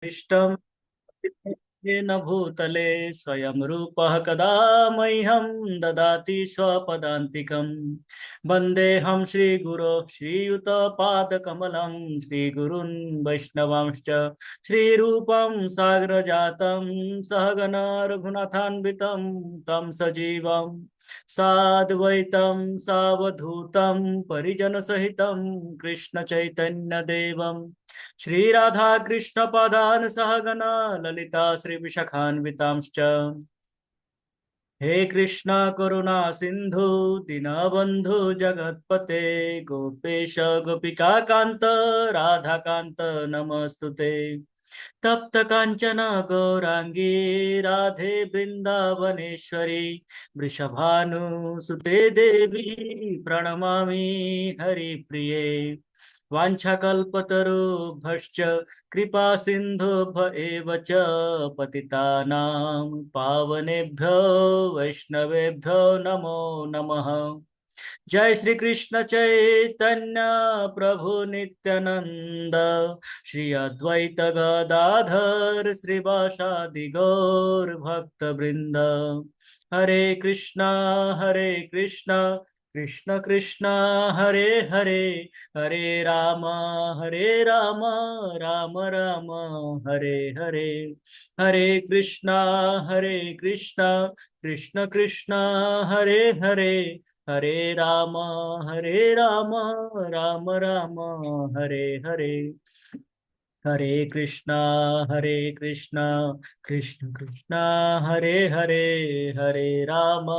इष्टं येन भूतले स्वयं रूपः कदा मह्यं ददाति स्वपदान्तिकं वन्देऽहं श्रीगुरो श्रीयुतपादकमलं श्रीगुरून् वैष्णवांश्च श्रीरूपं साग्रजातं सहगण रघुनाथान्वितं तं सजीवं साद्वैतं सावधूतं परिजनसहितं कृष्णचैतन्यदेवं श्री राधा कृष्ण पदान सहगना ललिता श्री विशाखान्वितांश्च हे कृष्णा करुणा सिंधु दीनबंधु जगत्पते गोपेश गोपिका कांत राधा कांत नमस्तुते तप्त कांचन गौरांगी राधे वृंदावनेश्वरी वृषभानुसुते देवी प्रणमामि हरिप्रिये वाञ्छाकल्पतरुभ्यश्च कृपा सिन्धुभ्य एव च पतितानां पावनेभ्यो वैष्णवेभ्यो नमो नमः। जय श्री कृष्ण चैतन्य प्रभु नित्यानंद श्री अद्वैत गदाधर श्रीवासादि गौर भक्त वृंद हरे कृष्णा कृष्ण कृष्ण हरे हरे हरे राम राम राम हरे हरे हरे कृष्णा कृष्ण कृष्ण हरे हरे हरे राम राम राम हरे हरे हरे कृष्णा कृष्ण कृष्ण हरे हरे हरे राम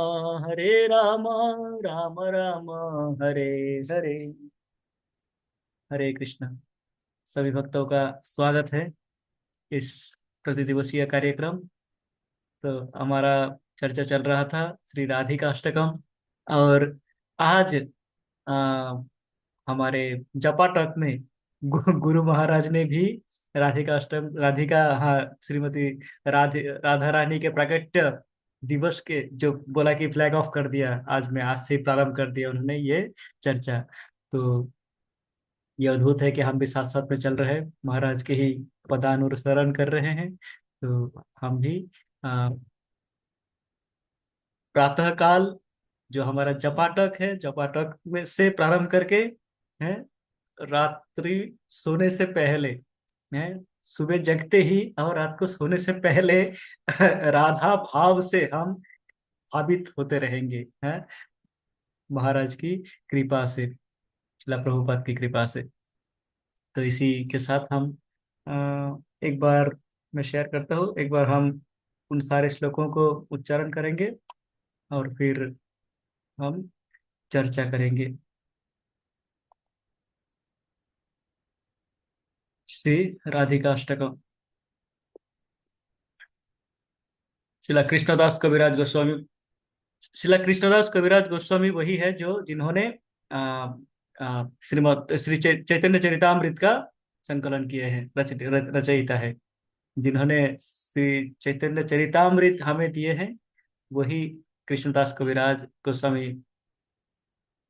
राम राम हरे हरे। हरे कृष्ण। सभी भक्तों का स्वागत है इस प्रतिदिवसीय कार्यक्रम। तो हमारा चर्चा चल रहा था श्री राधिका अष्टकम, और आज आ, हमारे जपाटक में गुरु महाराज ने भी राधिका अष्टम राधिका, हाँ, श्रीमती राधा रानी के प्राकट्य दिवस के जो बोला कि फ्लैग ऑफ कर दिया, आज से ही प्रारंभ कर दिया उन्होंने ये चर्चा। तो ये अद्भुत है कि हम भी साथ साथ में चल रहे हैं, महाराज के ही पदानुसरण कर रहे हैं। तो हम भी प्रातः काल जो हमारा जपाटक है, जपाटक में से प्रारंभ करके है, रात्रि सोने से पहले है, सुबह जगते ही और रात को सोने से पहले राधा भाव से हम भावित होते रहेंगे, है, महाराज की कृपा से, शिला प्रभुपाद की कृपा से। तो इसी के साथ हम एक बार मैं शेयर करता हूँ, एक बार हम उन सारे श्लोकों को उच्चारण करेंगे और फिर हम चर्चा करेंगे। श्री राधिकाष्टकम। शिला कृष्णदास कविराज गोस्वामी। शिला कृष्णदास कविराज गोस्वामी वही है जो जिन्होंने आ, श्रीमद श्री चैतन्य चरितामृत का संकलन किए हैं, रचयिता है, जिन्होंने श्री चैतन्य चरितामृत हमें दिए हैं, वही कृष्णदास कविराज गोस्वामी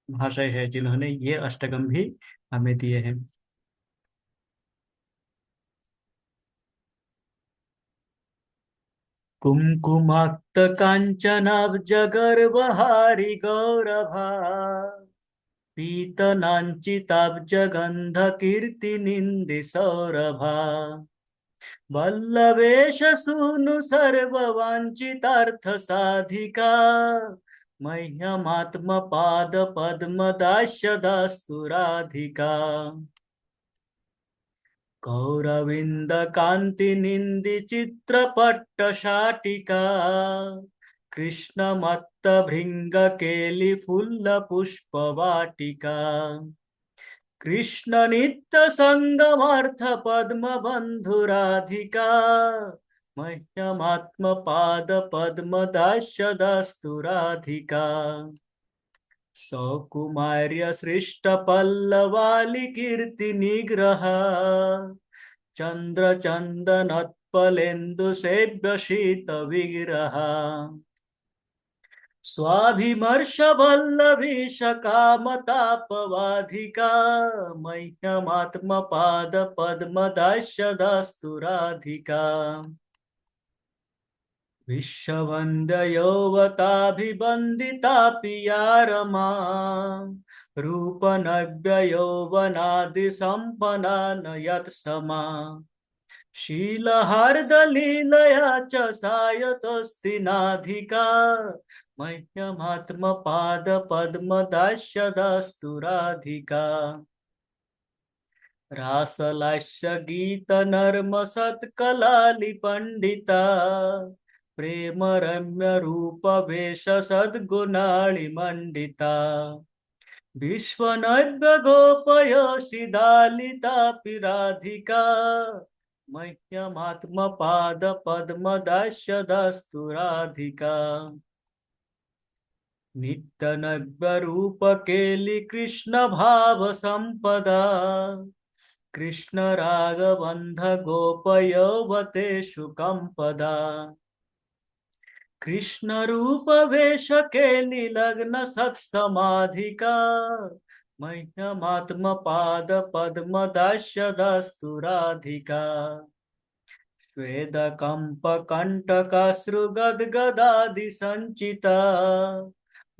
महाशय है, जिन्होंने ये अष्टकम भी हमें दिए हैं। कुमकुमाक्त कांचनाब्ज गर्वहारि गौरभा पीतनाञ्चिताब्ज गन्धकीर्तिनिन्दि सौरभा वल्लवेश सूनु सर्ववाञ्छितार्थ साधिका मह्यमात्मपाद पद्म दास्य दास्तु राधिका कौरविंद कांति निंदि चित्रपट्ट शाटिका कृष्ण मत्त भृंग केली फुल्ल पुष्प वाटिका कृष्ण नित्य संगमार्थ पद्म बंधु राधिका मह्यमात्म पाद पद्म दास्य दास्तु राधिका सौकुमार्य सृष्ट पल्लवाली कीर्ति निग्रह चंद्र चंदनोत्पलेन्दु सेव्य शीत विग्रह स्वाभिमर्श वल्लभी शकामतापवाधिका मह्यमात्मपाद पद्मदास्य दास्तुराधिका विश्ववन्द्ययौवताभिवन्दितापि या रमा रूपनव्ययौवनादिसम्पन्ना न यत्समा शीलहार्दलीलया च सायतस्ति नाधिका मह्यमात्मपादपद्मदास्यदास्तुराधिका रासलास्य गीतनर्म सत्कलालिपण्डिता प्रेम रम्य रूप वेश सद्गुणाणि मंडिता विश्वनव्य गोपयसि दालितापि राधिका मह्यमात्मपाद पद्मदास्य दास्तुराधिका नित्यनव्य रूप केलि कृष्ण भाव संपदा कृष्ण राग बंध गोपयवतेषु कंपदा कृष्ण रूप वेश केलि लग्न सत्समाधिका मह्यमात्म पाद पद्म दास्य दास्तुराधिका स्वेद कंप कंटकाश्रु गदगदादि संचिता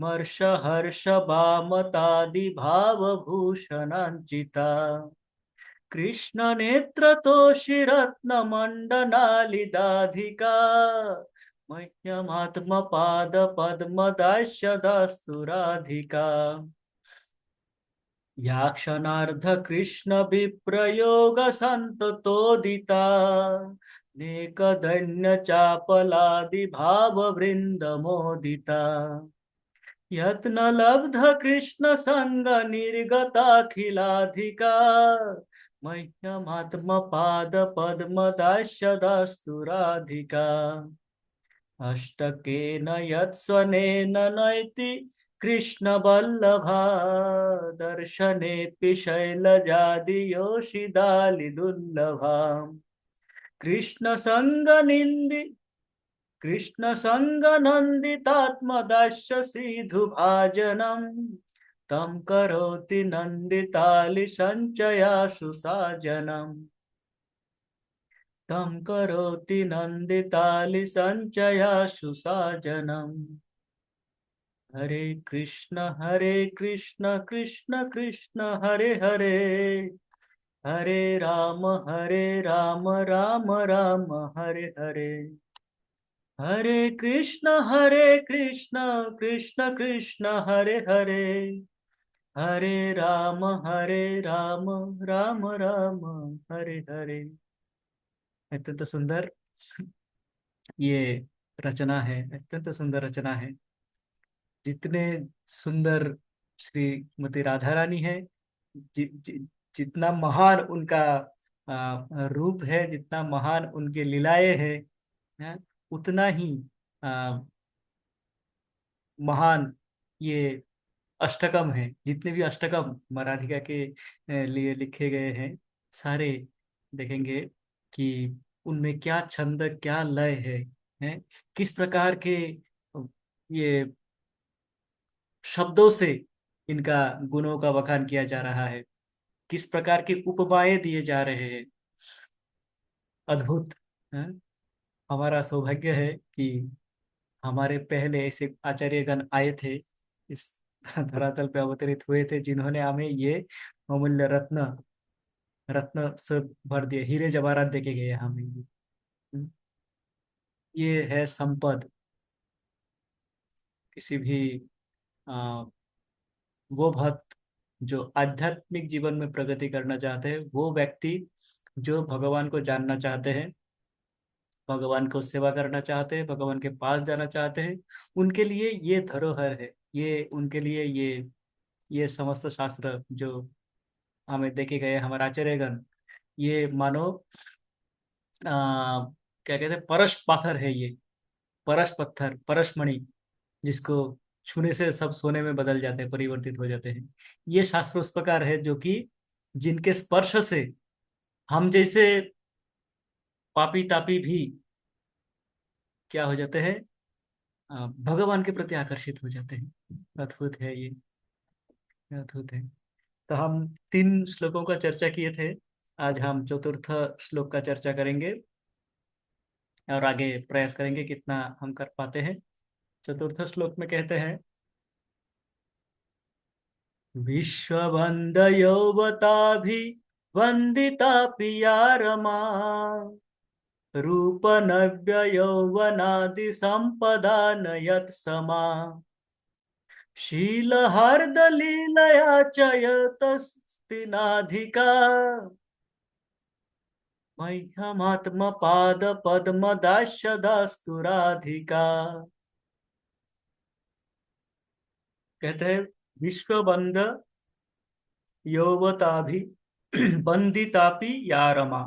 मर्ष हर्ष भामतादि भाव भूषणांचिता कृष्ण नेत्र तोषि रत्न मंडनालिदाधिका मह्यमात्म पाद पद्म दास्य दास्तुराधिका याक्षणार्ध कृष्ण विप्रयोग संततोदिता नेक दैन्य चापलादि भाव वृंद मोदिता यत्न लब्ध कृष्ण संग निर्गताखिलाधिका मह्यमात्म पाद पद्म दास्य दास्तुराधिका अष्टकेन यत्स्वनेन नयति कृष्ण वल्लभा दर्शनेऽपि शैलजादि योषिदालिदुर्लभा कृष्ण संग निंदि कृष्ण संग नंदितात्मदास्य सिधुभाजनम तम करोति नंदितालि संचयासु साजनम तम करोति नंदितालि संचयासु साजनम हरे कृष्ण कृष्ण कृष्ण हरे हरे हरे राम राम राम हरे हरे हरे कृष्ण कृष्ण कृष्ण हरे हरे हरे राम राम राम हरे हरे। अत्यंत सुंदर ये रचना है, अत्यंत सुंदर रचना है। जितने सुंदर श्रीमती राधा रानी है, जितना महान उनका रूप है, जितना महान उनके लीलाएं हैं, उतना ही आ, महान ये अष्टकम है। जितने भी अष्टकम राधिका के लिए लिखे गए हैं, सारे देखेंगे कि उनमें क्या छंद, क्या लय है, किस प्रकार के ये शब्दों से इनका गुणों का बखान किया जा रहा है, किस प्रकार के उपमाएं दिए जा रहे हैं। अद्भुत है। हमारा सौभाग्य है कि हमारे पहले ऐसे आचार्यगण आए थे, इस धरातल पे अवतरित हुए थे, जिन्होंने हमें ये अमूल्य रत्न रत्न से भर दिए, हीरे जवाहरात देके गए हमें ये है संपद। किसी भी आ, वो भक्त जो आध्यात्मिक जीवन में प्रगति करना चाहते हैं, वो व्यक्ति जो भगवान को जानना चाहते हैं, भगवान को सेवा करना चाहते हैं, भगवान के पास जाना चाहते हैं, उनके लिए ये धरोहर है। ये उनके लिए ये समस्त शास्त्र जो हमें देखे गए हमारे आचार्यगण, ये मानो क्या कहते हैं, परश पाथर है ये, परश पत्थर, परशमणि, जिसको छूने से सब सोने में बदल जाते हैं, परिवर्तित हो जाते हैं। ये शास्त्र उस प्रकार है जो कि जिनके स्पर्श से हम जैसे पापी तापी भी क्या हो जाते हैं, भगवान के प्रति आकर्षित हो जाते हैं। अद्भुत है ये, अद्भुत है। तो हम 3 श्लोकों का चर्चा किए थे, आज हम चतुर्थ श्लोक का चर्चा करेंगे और आगे प्रयास करेंगे कितना हम कर पाते हैं। चतुर्थ श्लोक में कहते हैं, विश्ववन्दयौवताभि वन्दिता पिया रमा, रूपनव्ययौवनादि संपदा न यत्समा, शीलहार्दलीलया च यतस्तिनाधिका, मह्यमात्मपाद पद्मदास्यदास्तु राधिका। कहते हैं, विश्वबंद यौवताभि बंदितापि या रमा।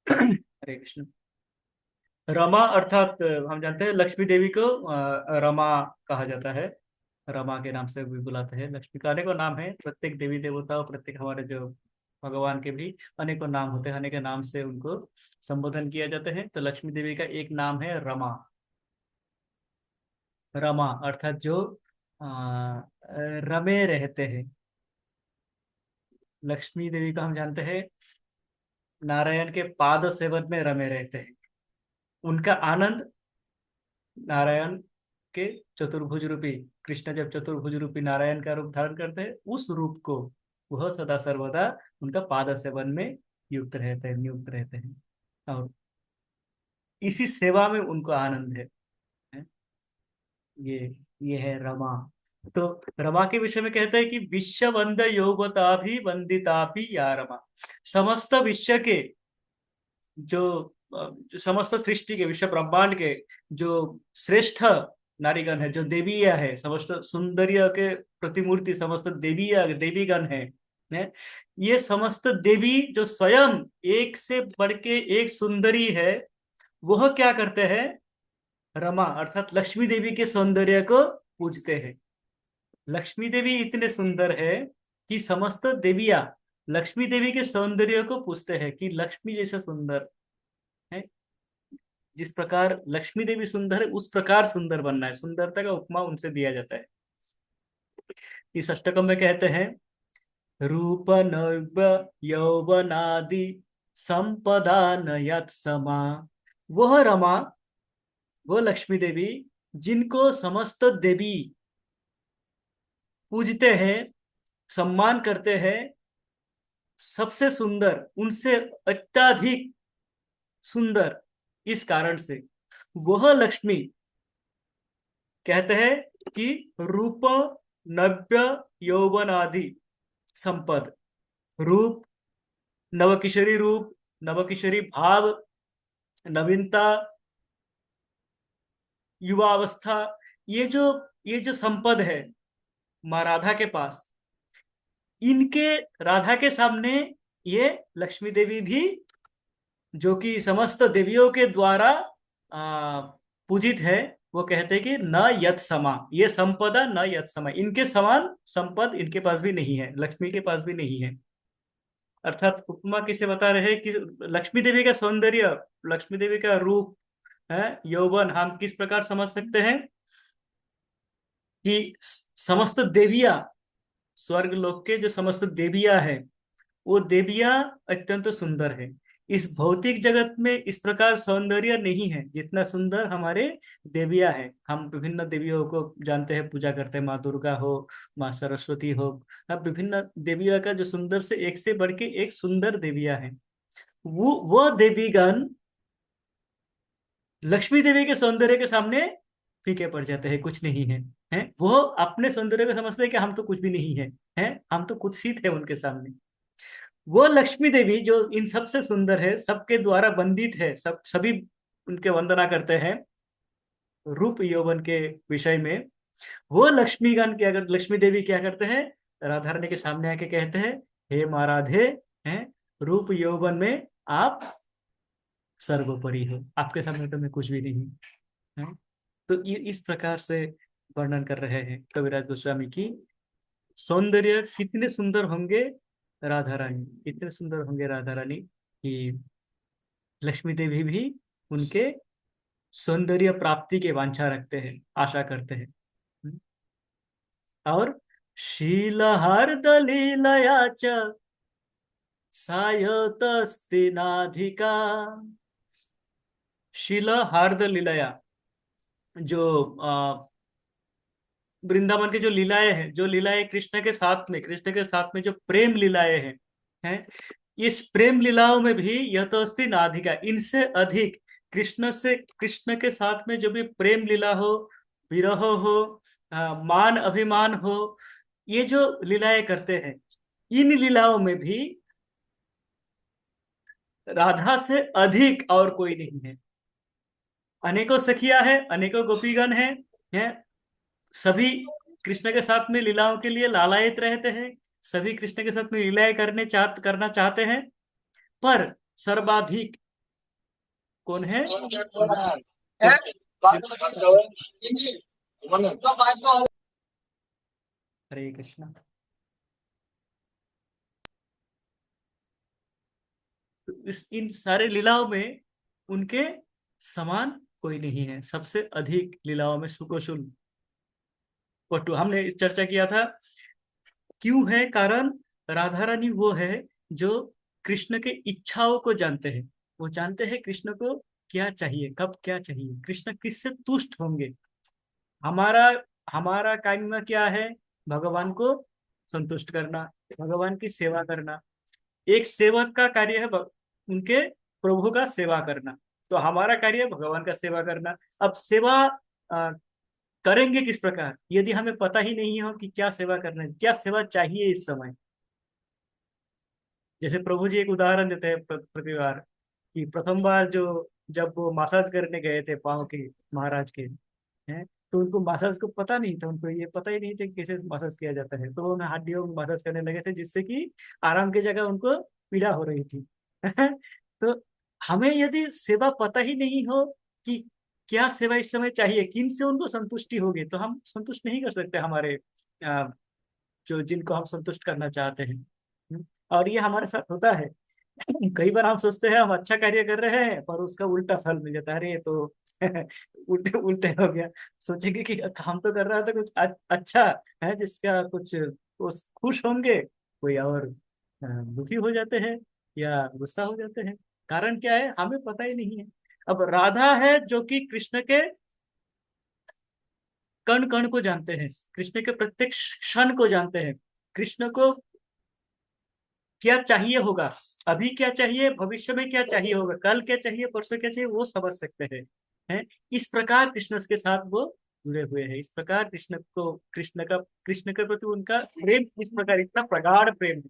हरे कृष्ण। रमा अर्थात हम जानते हैं लक्ष्मी देवी को रमा कहा जाता है। रमा के नाम से भी बुलाते हैं। लक्ष्मी का अनेकों नाम है, प्रत्येक देवी देवता और प्रत्येक हमारे जो भगवान के भी अनेकों नाम होते हैं, अनेक नाम से उनको संबोधन किया जाता है। तो लक्ष्मी देवी का एक नाम है रमा। रमा अर्थात जो रमे रहते हैं। लक्ष्मी देवी का हम जानते हैं नारायण के पाद सेवन में रमे रहते हैं। उनका आनंद नारायण के चतुर्भुज रूपी, कृष्ण जब चतुर्भुज रूपी नारायण का रूप धारण करते हैं, उस रूप को वह सदा सर्वदा उनका पाद सेवन में युक्त रहते हैं, नियुक्त रहते हैं, और इसी सेवा में उनको आनंद है। ये ये है रमा। तो रमा के विषय में कहते हैं कि विश्व वंद योगता भी वंदिता भी या रमा। समस्त विश्व के जो समस्त सृष्टि के, विश्व ब्रह्मांड के जो श्रेष्ठ नारीगण है, जो देविया है, समस्त सुंदरिया के प्रतिमूर्ति समस्त देविया देवीगण है, ये समस्त देवी जो स्वयं एक से बढ़ के एक सुंदरी है, वह क्या करते हैं, रमा अर्थात लक्ष्मी देवी के सौंदर्य को पूजते हैं। लक्ष्मी देवी इतने सुंदर है कि समस्त देवियां लक्ष्मी देवी के सौंदर्य को पूजते हैं कि लक्ष्मी जैसा सुंदर है। जिस प्रकार लक्ष्मी देवी सुंदर है, उस प्रकार सुंदर बनना है। सुंदरता का उपमा उनसे दिया जाता है। इस अष्टकम में कहते हैं, रूप नव यौवनादि संपदा न यत् समा। वह रमा, वो लक्ष्मी देवी जिनको समस्त देवी पूजते हैं, सम्मान करते हैं, सबसे सुंदर, उनसे अत्यधिक सुंदर, इस कारण से वह लक्ष्मी कहते हैं कि रूप नव्य यौवन आदि संपद, रूप, नवकिशोरी रूप, नवकिशोरी भाव, नवीनता, युवावस्था, ये जो ये जो संपद है माँ राधा के पास, इनके, राधा के सामने ये लक्ष्मी देवी भी, जो कि समस्त देवियों के द्वारा पूजित है, वो कहते हैं कि न यत समा, ये संपदा न यत समा, इनके समान संपद इनके पास भी नहीं है, लक्ष्मी के पास भी नहीं है। अर्थात उपमा किसे बता रहे हैं कि लक्ष्मी देवी का सौंदर्य, लक्ष्मी देवी का रूप है, यौवन, हम किस प्रकार समझ सकते हैं कि समस्त देवियां, स्वर्ग लोक के जो समस्त देवियां हैं, वो देवियां अत्यंत सुंदर है। इस भौतिक जगत में इस प्रकार सौंदर्य नहीं है जितना सुंदर हमारे देवियां हैं। हम विभिन्न देवियों को जानते हैं, पूजा करते हैं, माँ दुर्गा हो, माँ सरस्वती हो, अब विभिन्न देवियों का जो सुंदर से एक से बढ़ के एक सुंदर देवियां हैं, वो देवीगण लक्ष्मी देवी के सौंदर्य के सामने फीके पड़ जाते हैं, कुछ नहीं है, हैं? वो अपने सौंदर्य को समझते हैं कि हम तो कुछ भी नहीं है, हैं? हम तो कुत्सित है उनके सामने। वो लक्ष्मी देवी जो इन सबसे सुंदर है, सबके द्वारा वंदित है, सब सभी उनके वंदना करते हैं रूप यौवन के विषय में, वो लक्ष्मीगण के, अगर लक्ष्मी देवी क्या करते हैं, राधा रानी के सामने आके कहते हैं, हे माँ राधे, हैं, रूप यौवन में आप सर्वोपरि हो, आपके सामने तो मैं कुछ भी नहीं, है। तो ये इस प्रकार से वर्णन कर रहे हैं कविराज गोस्वामी की, सौंदर्य कितने सुंदर होंगे राधा रानी, इतने सुंदर होंगे राधा रानी कि लक्ष्मी देवी भी उनके सौंदर्य प्राप्ति के वांछा रखते हैं, आशा करते हैं। और शीलहर्द लीलया च सायतस्ति नाधिका। शीलहार्द लीलया, जो वृंदावन की जो लीलाएं हैं, जो लीलाएं कृष्ण के साथ में, कृष्ण के साथ में जो प्रेम लीलाएं हैं, इस प्रेम लीलाओं में भी यह तो अस्ति नाधिका, इनसे अधिक कृष्ण से, कृष्ण के साथ में जो भी प्रेम लीला हो, विरह हो, मान अभिमान हो, ये जो लीलाएं करते हैं, इन लीलाओं में भी राधा से अधिक और कोई नहीं है। अनेकों सखियां हैं, अनेकों गोपीगण हैं, सभी कृष्ण के साथ में लीलाओं के लिए लालायित रहते हैं, सभी कृष्ण के साथ में लीलाएं करना चाहते हैं, पर सर्वाधिक कौन है? हरे कृष्णा। तो इन सारे लीलाओं में उनके समान कोई नहीं है, सबसे अधिक लीलाओं में सुकोशुल पट्टू। हमने चर्चा किया था क्यों है कारण। राधा रानी वो है जो कृष्ण के इच्छाओं को जानते हैं, वो जानते हैं कृष्ण को क्या चाहिए, कब क्या चाहिए, कृष्ण किससे तुष्ट होंगे। हमारा हमारा काम क्या है? भगवान को संतुष्ट करना, भगवान की सेवा करना। एक सेवक का कार्य है उनके प्रभु का सेवा करना, तो हमारा कार्य है भगवान का सेवा करना। अब सेवा अ, करेंगे किस प्रकार, यदि हमें पता ही नहीं हो कि क्या सेवा करना है, क्या सेवा चाहिए इस समय। जैसे प्रभु जी एक उदाहरण देते हैं प्रति बार, कि प्रथम बार जो, जब वो मसाज करने गए थे पाँव के, महाराज के हैं, तो उनको मसाज को पता नहीं था, उनको ये पता ही नहीं था कि कैसे मसाज किया जाता है, तो वो उन्हें हड्डियों में मसाज करने लगे थे, जिससे कि आराम की जगह उनको पीड़ा हो रही थी। तो हमें यदि सेवा पता ही नहीं हो कि क्या सेवा इस समय चाहिए, किन से उनको संतुष्टि होगी, तो हम संतुष्ट नहीं कर सकते हमारे जो जिनको हम संतुष्ट करना चाहते हैं। और ये हमारे साथ होता है। कई बार हम सोचते हैं हम अच्छा कार्य कर रहे हैं, पर उसका उल्टा फल मिल जाता है। अरे ये तो उल्टे उल्टे हो गया। सोचेंगे कि काम तो कर रहा था कुछ अच्छा है, जिसका कुछ वो खुश होंगे, कोई और दुखी हो जाते हैं या गुस्सा हो जाते हैं। कारण क्या है, हमें पता ही नहीं है। अब राधा है जो कि कृष्ण के कण कण को जानते हैं, कृष्ण के प्रत्येक क्षण को जानते हैं, कृष्ण को क्या चाहिए होगा, अभी क्या चाहिए, भविष्य में क्या चाहिए होगा, कल क्या चाहिए, परसों क्या चाहिए, वो समझ सकते हैं। इस प्रकार कृष्ण के साथ वो जुड़े हुए हैं, इस प्रकार कृष्ण को, कृष्ण के प्रति उनका प्रेम इस प्रकार इतना प्रगाढ़ प्रेम है।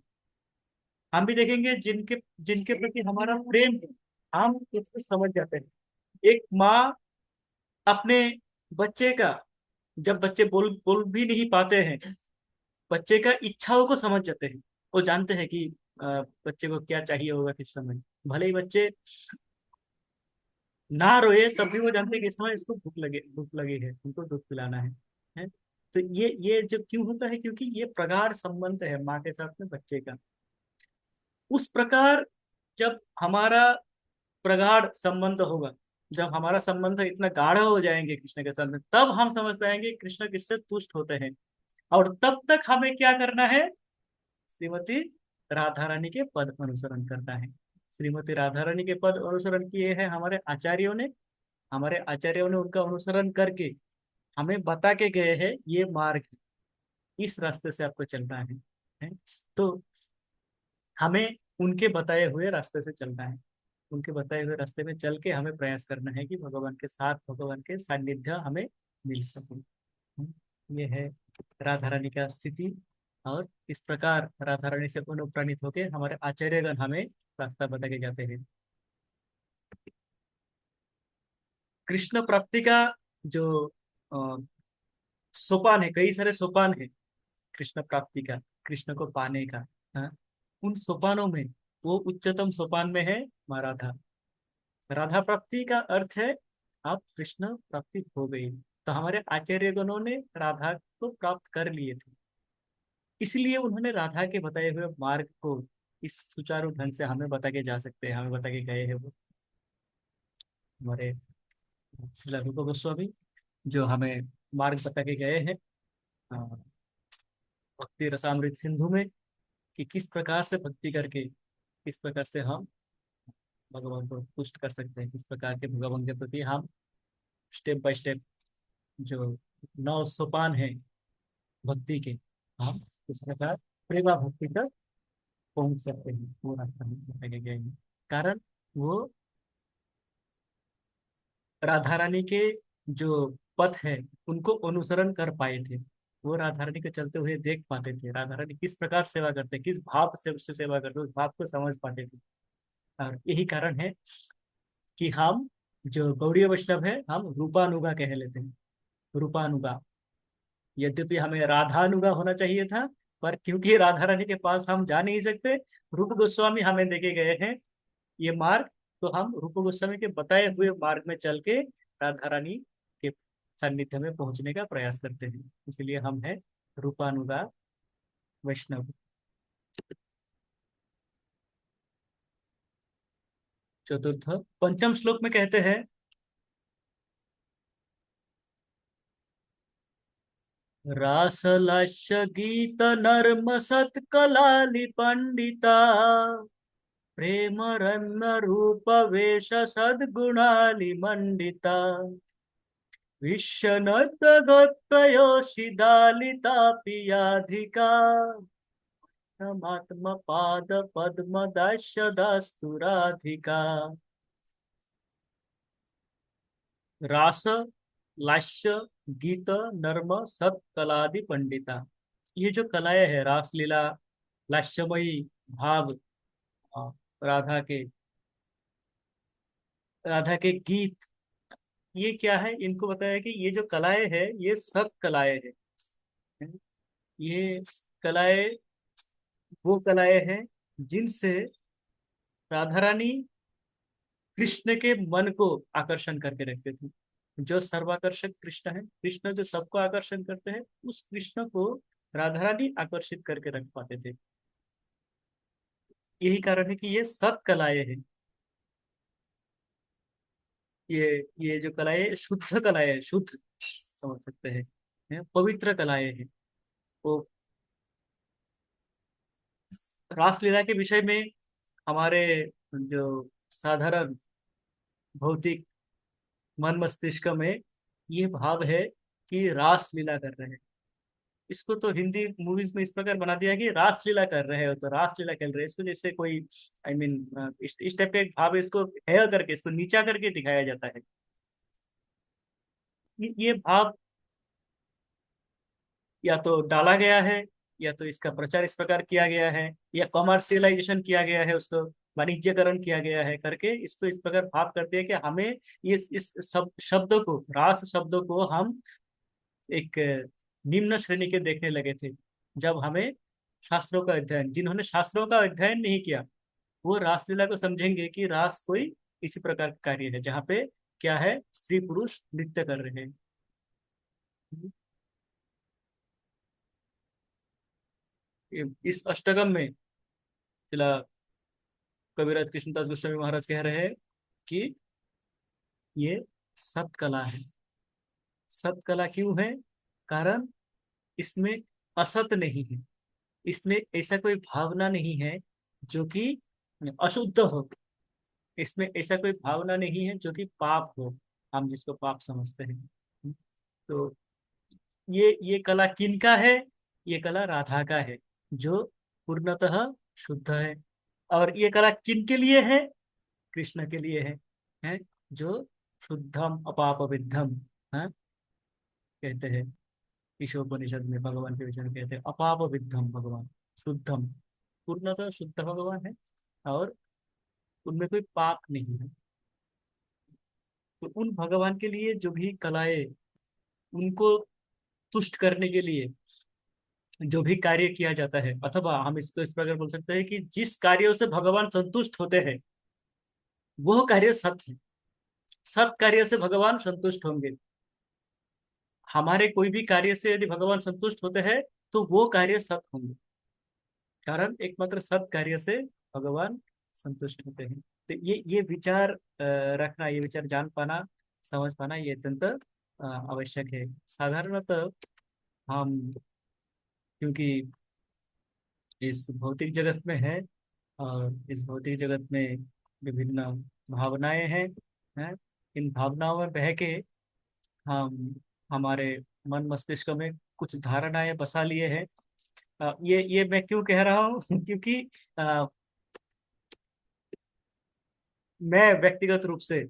हम भी देखेंगे जिनके जिनके प्रति हमारा प्रेम है, हम इसको समझ जाते हैं। एक माँ अपने बच्चे का, जब बच्चे बोल बोल भी नहीं पाते हैं, बच्चे का इच्छाओं को समझ जाते हैं। वो जानते हैं कि बच्चे को क्या चाहिए होगा किस समय। भले ही बच्चे ना रोए, तब भी वो जानते हैं कि इस समय इसको भूख लगी है, उनको दूध पिलाना है। तो ये जो क्यों होता है, क्योंकि ये प्रगाढ़ संबंध है माँ के साथ में बच्चे का। उस प्रकार जब हमारा प्रगाढ़ संबंध होगा, जब हमारा संबंध इतना गाढ़ा हो जाएंगे कृष्ण के साथ में, तब हम समझ पाएंगे कृष्ण किससे तुष्ट होते हैं। और तब तक हमें क्या करना है? श्रीमती राधा रानी के पद अनुसरण करना है। श्रीमती राधा रानी के पद अनुसरण किए हैं हमारे आचार्यों ने उनका अनुसरण करके हमें बता के गए हैं ये मार्ग, इस रास्ते से आपको चलना है? तो हमें उनके बताए हुए रास्ते से चलना है। उनके बताए हुए रास्ते में चल के हमें प्रयास करना है कि भगवान के साथ, भगवान के सानिध्य हमें मिल सके। ये है राधा रानी का स्थिति। और इस प्रकार राधा रानी से अनुप्राणित होकर हमारे आचार्यगण हमें रास्ता बता के जाते हैं। कृष्ण प्राप्ति का जो अ, सोपान है, कई सारे सोपान है कृष्ण प्राप्ति का, कृष्ण को पाने का। हाँ? उन सोपानों में वो उच्चतम सोपान में है माँ राधा। राधा प्राप्ति का अर्थ है आप कृष्ण प्राप्ति हो गई। तो हमारे आचार्यगणों ने राधा को प्राप्त कर लिए थे, इसलिए उन्होंने राधा के बताए हुए मार्ग को इस सुचारू ढंग से हमें बता के जा सकते हैं, हमें बता के गए हैं वो हमारे श्रील रूप गोस्वामी जो हमें मार्ग बता के गए हैं अ, भक्ति रसामृत सिंधु में, कि किस प्रकार से भक्ति करके किस प्रकार से हम भगवान को पुष्ट कर सकते हैं, किस प्रकार के भगवान के प्रति हम स्टेप बाय स्टेप जो 9 सोपान है भक्ति के, हम इस प्रकार प्रेमा भक्ति तक पहुंच सकते हैं। वो रास्ता हम बताए गए हैं। कारण वो राधा रानी के जो पथ है उनको अनुसरण कर पाए थे। वो राधा रानी के चलते हुए देख पाते थे राधा रानी किस प्रकार सेवा करते, किस भाव से उससे सेवा करते, उस भाव को समझ पाते थे। और यही कारण है कि हम जो गौड़ीय वैष्णव है हम रूपानुगा कह लेते हैं। रूपानुगा, यद्यपि हमें राधानुगा होना चाहिए था, पर क्योंकि राधा रानी के पास हम जा नहीं सकते, रूप गोस्वामी हमें देके गए हैं ये मार्ग, तो हम रूप गोस्वामी के बताए हुए मार्ग में चल के राधा रानी के सान्निध्य में पहुंचने का प्रयास करते हैं। इसलिए हम है रूपानुगा वैष्णव। चतुर्थ पंचम श्लोक में कहते हैं, रासलास्य गीत नर्म सत्कलाली पंडिता, प्रेम रम्य रूप वेश सद्गुणाली मंडिता, विश्वनतगतयोषिदालिता पियाधिका, परमात्म पाद पद्म दास्य दास्तु राधिका। रास, लास्य, गीत, नर्म सत कलादि पंडिता, ये जो कलाएं है रासलीला, लास्यमयी भाव, अ, राधा के राधा के गीत, ये क्या है, इनको बताया कि ये जो कलाएं है ये सब कलाएं है। ये कलाएं वो कलाएं हैं जिनसे राधा रानी कृष्ण के मन को आकर्षण करके रखते थे। जो सर्वाकर्षक कृष्ण है, कृष्ण जो सबको आकर्षण करते हैं, उस कृष्ण को राधा रानी आकर्षित करके रख पाते थे। यही कारण है कि ये सब कलाएं हैं। ये जो कलाएं शुद्ध कलाएं हैं, शुद्ध समझ सकते हैं, पवित्र कलाएं हैं। वो रासलीला के विषय में हमारे जो साधारण भौतिक मन मस्तिष्क में ये भाव है कि रास लीला कर रहे हैं। इसको तो हिंदी मूवीज में इस प्रकार बना दिया है कि रास लीला कर रहे हो तो रास लीला खेल रहे हैं, इसको जैसे कोई आई मीन इस टाइप का एक भाव है, इसको हेय करके इसको नीचा करके दिखाया जाता है। ये भाव या तो डाला गया है, या तो इसका प्रचार इस प्रकार किया गया है, या कॉमर्शियलाइजेशन किया गया है, उसको वाणिज्यकरण किया गया है करके इसको इस प्रकार भाव करते हैं कि हमें ये इस सब शब्दों को, रास शब्दों को हम एक निम्न श्रेणी के देखने लगे थे। जब हमें शास्त्रों का अध्ययन, जिन्होंने शास्त्रों का अध्ययन नहीं किया वो रासलीला को समझेंगे कि रास कोई इसी प्रकार का कार्य है जहाँ पे क्या है, स्त्री पुरुष नृत्य कर रहे हैं। इस अष्टकम में जिला कविराज कृष्णदास गोस्वामी महाराज कह रहे हैं कि ये सत्कला है। सत्कला क्यों है? कारण इसमें असत नहीं है, इसमें ऐसा कोई भावना नहीं है जो कि अशुद्ध हो, इसमें ऐसा कोई भावना नहीं है जो कि पाप हो, हम जिसको पाप समझते हैं। तो ये कला किनका है? ये कला राधा का है, जो पूर्णतः शुद्ध है। और ये कला किनके लिए है? कृष्ण के लिए है जो शुद्धम अपाप विद्धम, है कहते हैं ईशोपनिषद में, भगवान के विषय में कहते हैं अपाप विद्धम भगवान, शुद्धम, पूर्णतः शुद्ध भगवान है और उनमें कोई पाप नहीं है। तो उन भगवान के लिए जो भी कलाएं, उनको तुष्ट करने के लिए जो भी कार्य किया जाता है, अथवा हम इसको इस प्रकार बोल सकते हैं कि जिस कार्यों से भगवान संतुष्ट होते हैं वो कार्य सत है। सत कार्य से भगवान संतुष्ट होंगे। हमारे कोई भी कार्य से यदि भगवान संतुष्ट होते हैं तो वो कार्य सत होंगे। कारण एकमात्र सत कार्य से भगवान संतुष्ट होते हैं। तो ये विचार रखना, ये विचार जान पाना समझ पाना ये अत्यंत आवश्यक है। साधारणतः हम, क्योंकि इस भौतिक जगत में है, और इस भौतिक जगत में विभिन्न भावनाएं हैं। इन भावनाओं में बह के हम हमारे मन मस्तिष्क में कुछ धारणाएं बसा लिए हैं। ये मैं क्यों कह रहा हूँ क्योंकि अ, मैं व्यक्तिगत रूप से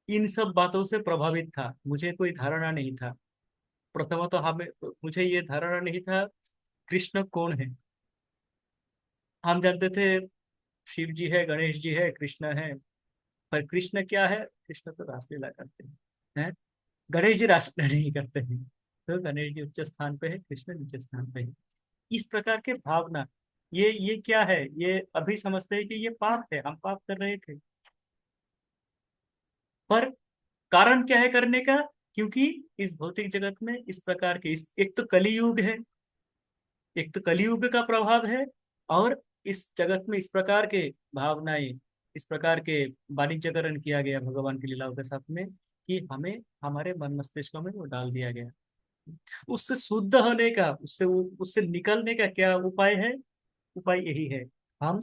इन सब बातों से प्रभावित था। मुझे कोई धारणा नहीं था। प्रथम तो हमें मुझे ये धारणा नहीं था कृष्ण कौन है। हम जानते थे शिव जी है, गणेश जी है, कृष्ण है। पर कृष्ण क्या है? कृष्ण तो रासलीला करते हैं। गणेश जी रासलीला नहीं करते हैं। तो गणेश जी उच्च स्थान पे है, कृष्ण नीचे स्थान पे है। इस प्रकार के भावना, ये क्या है? ये अभी समझते हैं कि ये पाप है, हम पाप कर रहे थे। पर कारण क्या है करने का? क्योंकि इस भौतिक जगत में इस प्रकार के एक तो कलियुग है, एक तो कलियुग का प्रभाव है। और इस जगत में इस प्रकार के भावनाएं, इस प्रकार के वाणिज्यकरण किया गया भगवान की लीलाओं के साथ में, कि हमें हमारे मन मस्तिष्कों में वो डाल दिया गया। उससे शुद्ध होने का, उससे निकलने का क्या उपाय है? उपाय यही है, हम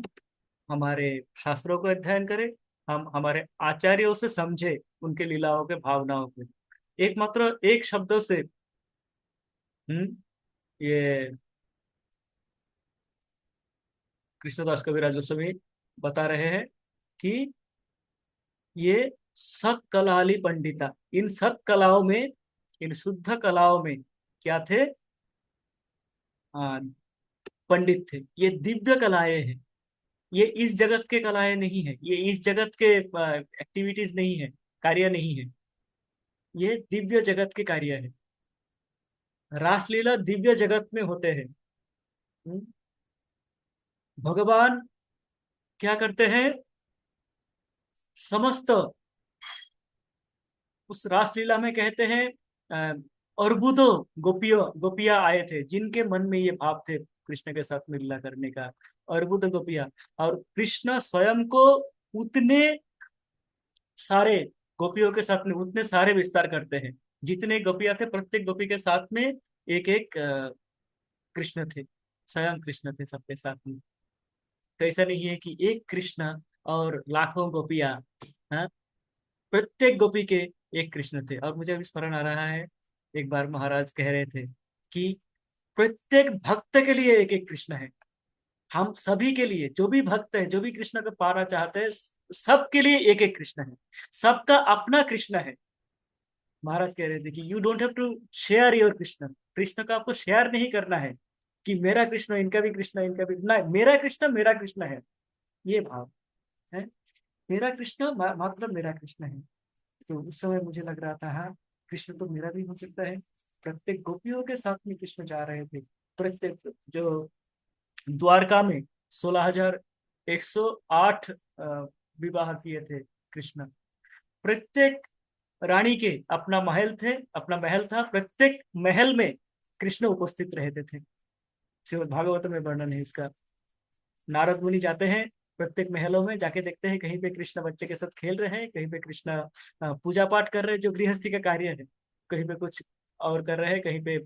हमारे शास्त्रों को अध्ययन करें, हम हमारे आचार्यों से समझे उनके लीलाओं के भावनाओं को। एकमात्र एक शब्दों से ये कृष्णदास कविराज गोस्वामी बता रहे हैं कि ये सत कलाली पंडिता, इन सत कलाओं में, इन शुद्ध कलाओं में क्या थे? आ, पंडित थे। ये दिव्य कलाएं हैं। ये इस जगत के कलाएं नहीं है, ये इस जगत के एक्टिविटीज नहीं है, कार्य नहीं है। ये दिव्य जगत के कार्य है। रासलीला दिव्य जगत में होते हैं। हम्म, भगवान क्या करते हैं? समस्त उस रासलीला में कहते हैं अ, अर्बुदो गोपियां आए थे, जिनके मन में ये भाव थे कृष्ण के साथ में लीला करने का। अर्बुद गोपियां। और कृष्ण स्वयं को उतने सारे गोपियों के साथ में उतने सारे विस्तार करते हैं। जितने गोपियां थे, प्रत्येक गोपी के साथ में एक एक कृष्ण थे। स्वयं कृष्ण थे सबके साथ में। तो ऐसा नहीं है कि एक कृष्ण और लाखों गोपियां। हाँ, प्रत्येक गोपी के एक कृष्ण थे। और मुझे अभी स्मरण आ रहा है, एक बार महाराज कह रहे थे कि प्रत्येक भक्त के लिए एक एक कृष्ण है। हम सभी के लिए, जो भी भक्त है, जो भी कृष्ण को पाना चाहते हैं, सबके लिए एक एक कृष्ण है। सबका अपना कृष्ण है। महाराज कह रहे थे कि you don't have to share your Krishna. Krishna का आपको शेयर नहीं करना है कि मेरा कृष्ण इनका भी कृष्ण, इनका भी ना, मेरा कृष्ण है। ये भाव है। मेरा कृष्ण मतलब मेरा कृष्ण है। तो उस समय मुझे लग रहा था, हाँ, कृष्ण तो मेरा भी हो सकता है। प्रत्येक गोपियों के साथ में कृष्ण जा रहे थे। प्रत्येक जो द्वारका में 16,108 विवाह किए थे कृष्ण। प्रत्येक रानी के अपना महल थे, अपना महल था। प्रत्येक महल में कृष्ण उपस्थित रहते थे। श्रीमद् भागवत में वर्णन है इसका। नारद मुनि जाते हैं प्रत्येक महलों में, जाके देखते हैं कहीं पे कृष्ण बच्चे के साथ खेल रहे हैं, कहीं पे कृष्ण पूजा पाठ कर रहे हैं, जो गृहस्थी का कार्य है। कहीं पे कुछ और कर रहे हैं, कहीं पे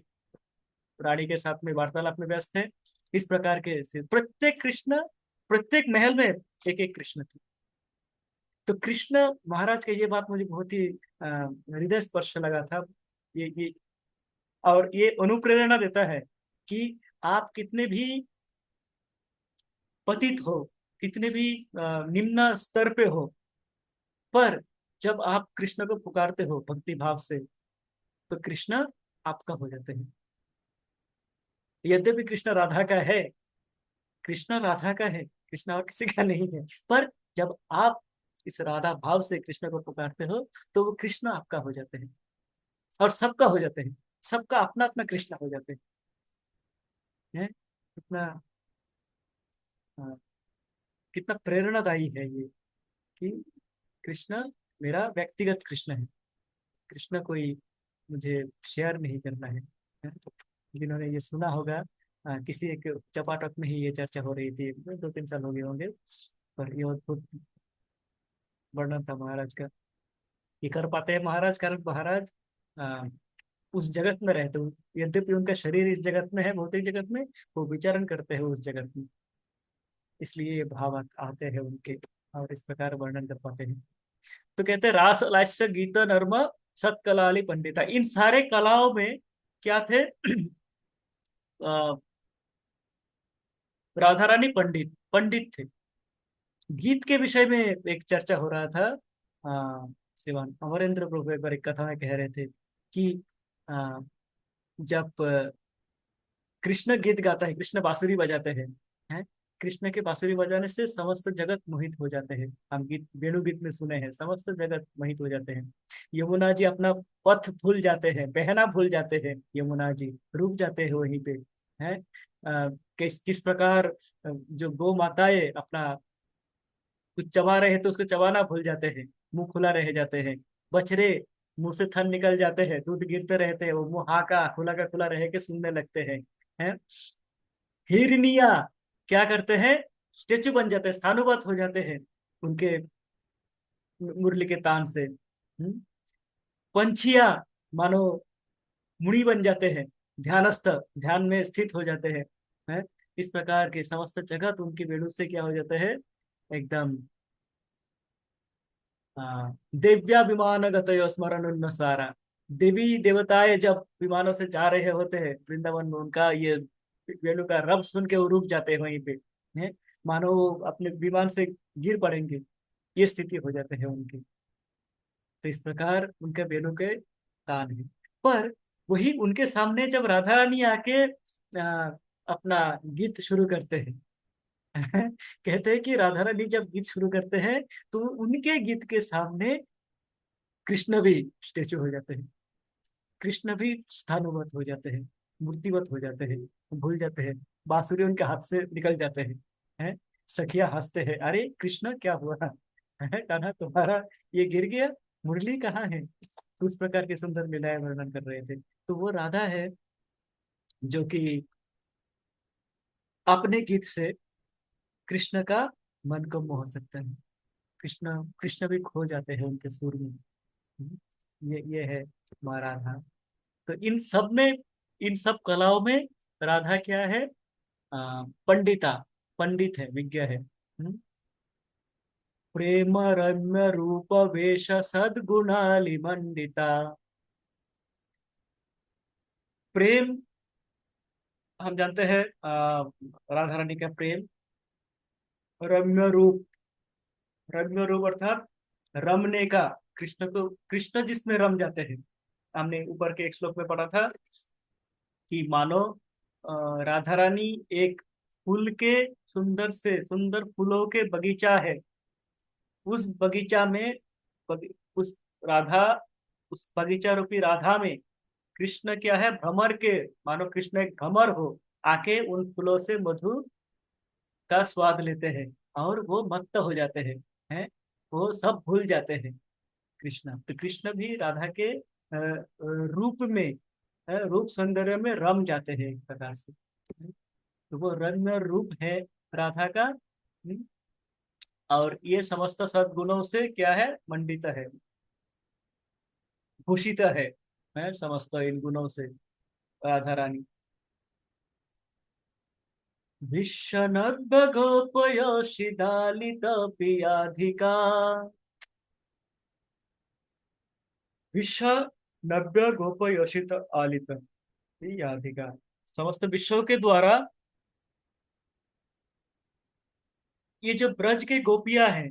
रानी के साथ में वार्तालाप में व्यस्त है। इस प्रकार के से प्रत्येक कृष्ण, प्रत्येक महल में एक एक कृष्ण थे। तो कृष्ण महाराज का ये बात मुझे बहुत ही हृदय स्पर्श लगा था। ये और ये अनुप्रेरणा देता है कि आप कितने भी पतित हो, कितने भी निम्न स्तर पे हो, पर जब आप कृष्ण को पुकारते हो भक्ति भाव से, तो कृष्ण आपका हो जाते हैं। यद्यपि कृष्ण राधा का है, कृष्ण राधा का है, कृष्ण और किसी का नहीं है। पर जब आप इस राधा भाव से कृष्ण को पुकारते हो, तो वो कृष्ण आपका हो जाते हैं। और सबका हो जाते हैं। सबका अपना अपना कृष्ण हो जाते हैं। कितना अ, कितना प्रेरणादायी है ये, कि कृष्ण मेरा व्यक्तिगत कृष्ण है। कृष्ण कोई मुझे शेयर नहीं करना है। जिन्होंने ये सुना होगा, किसी एक चपाटक में ही ये चर्चा हो रही थी, 2-3 साल हो गए होंगे। पर ये अद्भुत वर्णन था महाराज का ये कर पाते हैं महाराज कारण महाराज आ, उस जगत में रहते हो, यद्यपि उनका शरीर इस जगत में है, भौतिक जगत में, वो विचरण करते हैं उस जगत में, इसलिए ये भाव आते हैं उनके, और इस प्रकार वर्णन कर पाते हैं। तो कहते हैं रास लास्य गीत नर्म सत्कलाली पंडिता, इन सारे कलाओं में क्या थे? अ, राधा रानी पंडित पंडित थे। गीत के विषय में एक चर्चा हो रहा था। शिवान अमरेंद्र प्रभु एक बार एक कथा में कह रहे थे कि अ, जब कृष्ण गीत गाता है, कृष्ण बांसुरी बजाते हैं। कृष्ण के बांसुरी बजाने से समस्त जगत मोहित हो जाते हैं। हम गीत वेणु गीत में सुने हैं, समस्त जगत मोहित हो जाते हैं। यमुना जी अपना पथ भूल जाते हैं, बहना भूल जाते हैं, यमुना जी रुक जाते हैं वहीं पे। हैं किस किस प्रकार जो गौ माताएं अपना कुछ चबा रहे हैं तो उसको चबाना भूल जाते हैं, मुंह खुला रह जाते हैं। बछड़े मुंह से थन निकल जाते हैं, दूध गिरते रहते हैं, वो मुंह हा का खुला रह के सुनने लगते हैं। हिरनिया क्या करते हैं? स्टेचू बन जाते हैं, स्थानुगत हो जाते हैं उनके मुरली के तान से। पंछिया मानो मुनि बन जाते हैं, ध्यानस्थ ध्यान में स्थित हो जाते हैं। इस प्रकार के समस्त जगत उनकी वेणु से क्या हो जाते हैं? एकदम दिव्या विमान गतयो स्मरण उन्न सारा। देवी देवताएं जब विमानों से जा रहे होते हैं वृंदावन में, उनका ये वेणु का रब सुन के वो रुक जाते हैं वहीं पे। हैं मानो वो अपने विमान से गिर पड़ेंगे, ये स्थिति हो जाते हैं उनकी। तो इस प्रकार उनके वेणु के तान है। पर वही उनके सामने जब राधा रानी आके अपना गीत शुरू करते हैं, कहते हैं कि राधा रानी जब गीत शुरू करते हैं तो उनके गीत के सामने कृष्ण भी स्टेचू हो जाते हैं, कृष्ण भी स्थानुवत हो जाते हैं, मूर्तिवत हो जाते हैं, भूल जाते हैं, बांसुरी उनके हाथ से निकल जाते हैं। सखिया हंसते हैं, अरे कृष्ण क्या हुआ है कान्हा तुम्हारा ये गिर गया, मुरली कहाँ है? तो उस प्रकार के सुंदर लीलाएं वर्णन कर रहे थे। तो वो राधा है जो कि अपने गीत से कृष्ण का मन को मोह सकता है। कृष्ण कृष्ण भी खो जाते हैं उनके सुर में। ये है माँ राधा। तो इन सब में, इन सब कलाओं में राधा क्या है? पंडिता, पंडित है, विज्ञ है। प्रेम रम्य रूप वेश सद्गुणाली मंडिता। प्रेम हम जानते हैं, राधा रानी का प्रेम। रम्य रूप, रम्य रूप अर्थात रमने का, कृष्ण को, कृष्ण जिसमें रम जाते हैं। हमने ऊपर के एक श्लोक में पढ़ा था कि मानो राधा रानी एक फूल के, सुंदर से सुंदर फूलों के बगीचा है। उस बगीचा में उस राधा, उस बगीचा रूपी राधा में कृष्ण क्या है? भ्रमर के, मानो कृष्ण एक भ्रमर हो, आके उन फूलों से मधु का स्वाद लेते हैं और वो मत्त हो जाते हैं। वो सब भूल जाते हैं कृष्ण। तो कृष्ण भी राधा के रूप में, रूप सौंदर्य में रम जाते हैं एक प्रकार से। तो वो रंग और रूप है राधा का। और ये समस्त सद्गुणों से क्या है? मंडित है, भूषित है समस्त इन गुणों से राधा रानी। विश्वनर्द गोपयशिदालित पियाधिका। विश्व नव्य गोपयशित आलित पियाधिका, समस्त विश्व के द्वारा ये जो ब्रज के गोपियां हैं,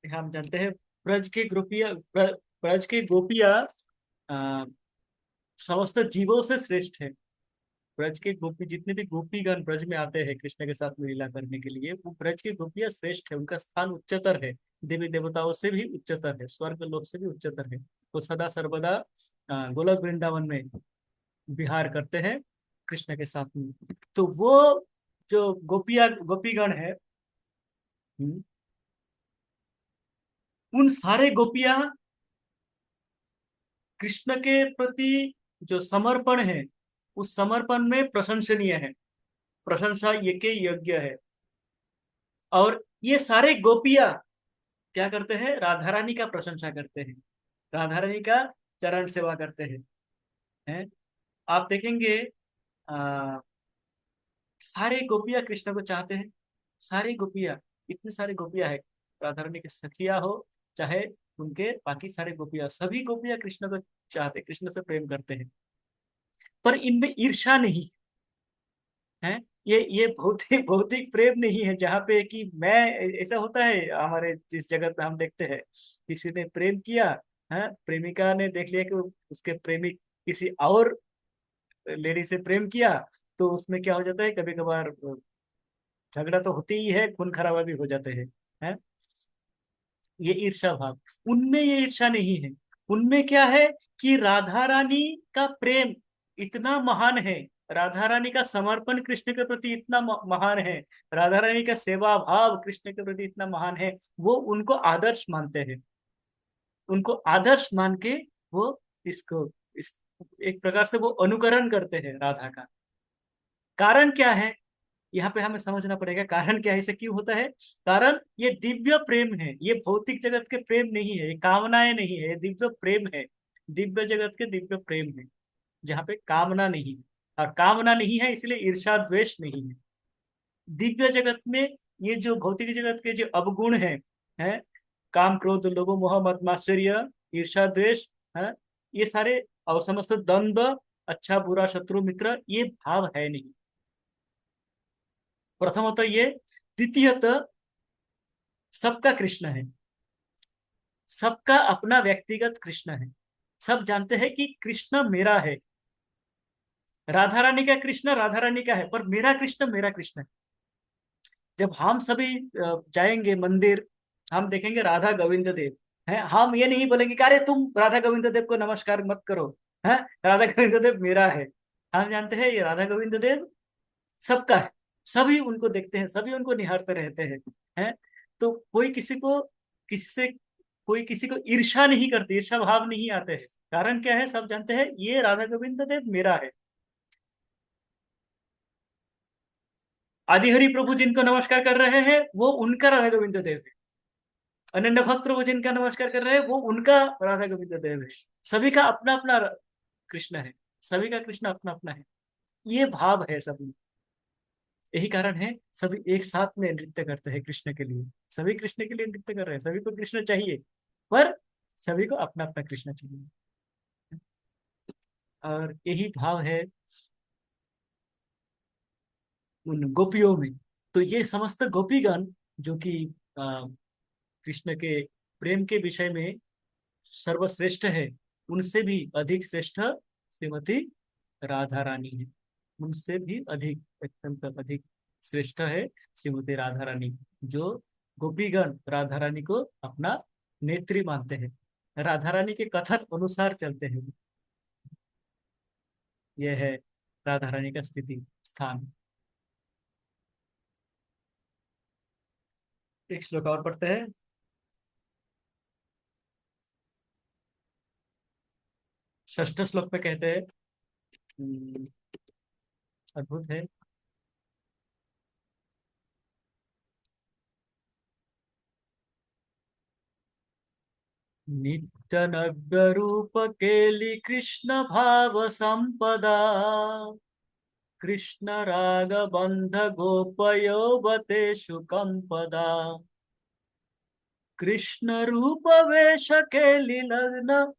हम जानते हैं ब्रज के गोपियां, ब्रज के गोपियां अ, समस्त जीवों से श्रेष्ठ है। ब्रज के गोपी, जितने भी गोपीगण ब्रज में आते हैं कृष्ण के साथ में लीला करने के लिए, वो ब्रज की गोपियां श्रेष्ठ है, उनका स्थान उच्चतर है, देवी देवताओं से भी उच्चतर है, स्वर्ग लोक से भी उच्चतर है। वो सदा सर्वदा गोलक वृंदावन में विहार करते हैं कृष्ण के साथ में। तो वो जो गोपिया गोपीगण है, उन सारे गोपियां कृष्ण के प्रति जो समर्पण है, उस समर्पण में प्रशंसनीय है, प्रशंसा ये के योग्य है। और ये सारे गोपियां क्या करते हैं? राधा रानी का प्रशंसा करते हैं। राधा रानी का चरण सेवा करते हैं। आप देखेंगे सारे गोपियां कृष्ण को चाहते हैं। सारी गोपियां, इतनी सारी गोपियां है, राधा रानी की सखिया हो चाहे उनके बाकी सारे गोपियां, सभी गोपियां कृष्ण को चाहते, कृष्ण से प्रेम करते हैं। पर इनमें ईर्ष्या नहीं है। ये भौतिक भौतिक प्रेम नहीं है, जहाँ पे कि मैं, ऐसा होता है हमारे जिस जगत में हम देखते हैं, किसी ने प्रेम किया है, प्रेमिका ने देख लिया कि उसके प्रेमी किसी और लेडी से प्रेम किया, तो उसमें क्या हो जाता है, कभी कभार झगड़ा तो होती ही है, खून खराबा भी हो जाते हैं। हैं? ये ईर्ष्या भाव, उनमें ये ईर्ष्या नहीं है। उनमें क्या है कि राधा रानी का प्रेम इतना महान है, राधा रानी का समर्पण कृष्ण के प्रति इतना महान है, राधा रानी का सेवा भाव कृष्ण के प्रति इतना महान है, वो उनको आदर्श मानते हैं। उनको आदर्श मान के वो इसको इस एक प्रकार से वो अनुकरण करते हैं राधा का। कारण क्या है, यहाँ पे हमें समझना पड़ेगा कारण क्या है, इसे क्यों होता है। कारण ये दिव्य प्रेम है, ये भौतिक जगत के प्रेम नहीं है, ये कामनाएं नहीं है, ये दिव्य प्रेम है। दिव्य जगत के दिव्य प्रेम है, जहाँ पे कामना नहीं है। और कामना नहीं है इसलिए ईर्ष्या द्वेष नहीं है। दिव्य जगत में ये जो भौतिक जगत के जो अवगुण है काम क्रोध लोभ मोह मद मात्सर्य ईर्ष्या द्वेष है, ये सारे और समस्त द्वंद्व, अच्छा बुरा शत्रु मित्र, ये भाव है नहीं। प्रथमतः ये, द्वितीयतः सबका कृष्ण है, सबका अपना व्यक्तिगत कृष्ण है। सब जानते हैं कि कृष्ण मेरा है। राधा रानी का कृष्ण राधा रानी का है, पर मेरा कृष्ण है। जब हम सभी जाएंगे मंदिर, हम देखेंगे राधा गोविंद देव है, हम ये नहीं बोलेंगे कि अरे तुम राधा गोविंद देव को नमस्कार मत करो, है राधा गोविंद देव मेरा है। हम जानते हैं ये राधा गोविंद देव सबका है। सभी उनको देखते हैं, सभी उनको निहारते रहते हैं। तो कोई किसी को, किसी से कोई किसी को ईर्ष्या नहीं करते, ईर्ष्या भाव नहीं आते हैं। कारण क्या है, सब जानते हैं ये राधा गोविंद देव मेरा है। आदि हरि प्रभु जिनको नमस्कार कर रहे हैं वो उनका राधा गोविंद देव है। अनन्य भक्त प्रभु जिनका नमस्कार कर रहे हैं वो उनका राधा गोविंद देव है। सभी का अपना अपना कृष्ण है, सभी का कृष्ण अपना अपना है। ये भाव है सब में। यही कारण है सभी एक साथ में नृत्य करते हैं कृष्ण के लिए। सभी कृष्ण के लिए नृत्य कर रहे हैं, सभी को कृष्ण चाहिए, पर सभी को अपना अपना कृष्ण चाहिए। और यही भाव है उन गोपियों में। तो ये समस्त गोपीगण जो कि अ, कृष्ण के प्रेम के विषय में सर्वश्रेष्ठ है, उनसे भी अधिक श्रेष्ठ श्रीमती राधा रानी है। उनसे भी अधिक, अत्यंत अधिक श्रेष्ठ है श्रीमती राधा रानी, जो गोपीगण राधा रानी को अपना नेत्री मानते हैं, राधा रानी के कथन अनुसार चलते हैं। यह है राधा रानी का स्थिति स्थान। एक श्लोक और पढ़ते हैं। षष्ठ श्लोक में कहते हैं, अद्भुत है। नित्य नव्य रूप केली कृष्ण भाव संपदा, कृष्ण राग बंध गोपयोबतेषु कंपदा, कृष्ण रूप वेश केली लग्न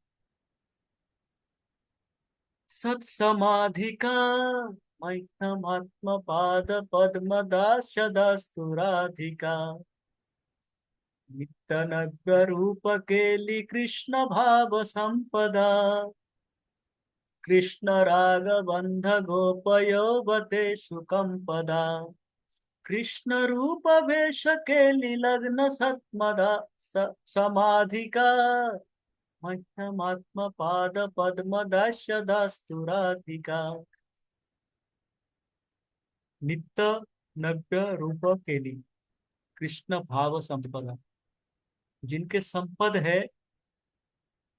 सत्समाधिका, मैथमात्म पाद पद्म दास दास्तु राधिका। नित्य नव्य रूप केली कृष्ण भाव संपदा, कृष्ण राग बंध गोपयोबतेषु कंपदा, कृष्ण रूप वेश केली लग्न सत्मदा समाधिका, मध्यमात्म पाद पद्म दास्य दास्तु राधिका। नित्य नव्य रूप केली कृष्ण भाव संपदा, जिनके संपद है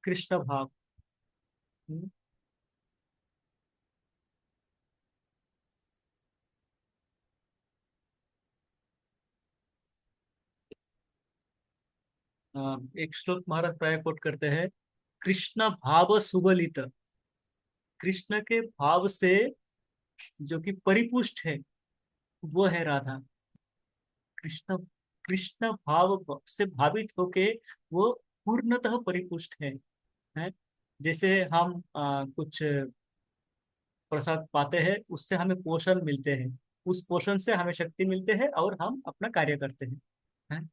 कृष्ण भाव। हम्म, एक श्लोक महाराज प्राय कोट करते हैं, कृष्ण भाव सुबलित, कृष्ण के भाव से जो कि परिपुष्ट है, वो है राधा। कृष्ण कृष्ण भाव से भावित होके वो पूर्णतः परिपुष्ट है। जैसे हम कुछ प्रसाद पाते हैं, उससे हमें पोषण मिलते हैं, उस पोषण से हमें शक्ति मिलते हैं और हम अपना कार्य करते हैं।